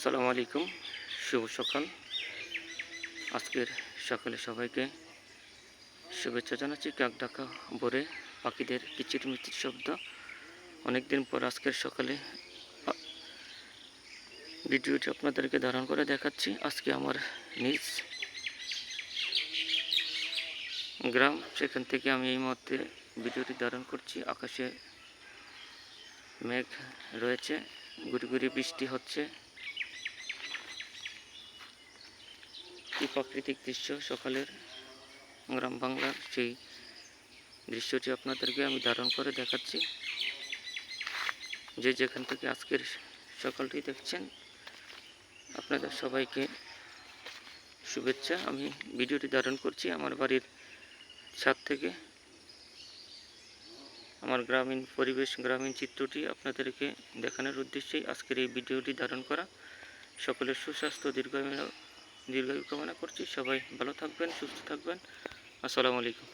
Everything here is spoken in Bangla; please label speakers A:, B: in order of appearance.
A: আসসালামু আলাইকুম, শুভ সকাল। আজকের সকালে সবাইকে শুভেচ্ছা জানাচ্ছি। কাক ডাকা ভোরে পাখিদের কিচিরমিচির শব্দ। অনেকদিন পর আজকের সকালে আ ভিডিওটি আপনাদেরকে ধারণ করে দেখাচ্ছি। আজকে আমার নিজ গ্রাম, সেখান থেকে আমি এই মুহূর্তে ভিডিওটি ধারণ করছি। আকাশে মেঘ রয়েছে, গুড়ি গুড়ি বৃষ্টি হচ্ছে। কি প্রাকৃতিক দৃশ্য সকালের গ্রাম বাংলার, সেই দৃশ্যটি আপনাদেরকে আমি ধারণ করে দেখাচ্ছি। যে যেখান থেকে আজকের সকালটি দেখছেন, আপনাদের সবাইকে শুভেচ্ছা। আমি ভিডিওটি ধারণ করছি আমার বাড়ির ছাদ থেকে। আমার গ্রামীণ পরিবেশ, গ্রামীণ চিত্রটি আপনাদেরকে দেখানোর উদ্দেশ্যেই আজকের এই ভিডিওটি ধারণ করা। সকলের সুস্বাস্থ্য দীর্ঘায়ু কামনা করছি। সবাই ভালো থাকবেন, সুস্থ থাকবেন। আসসালামু আলাইকুম।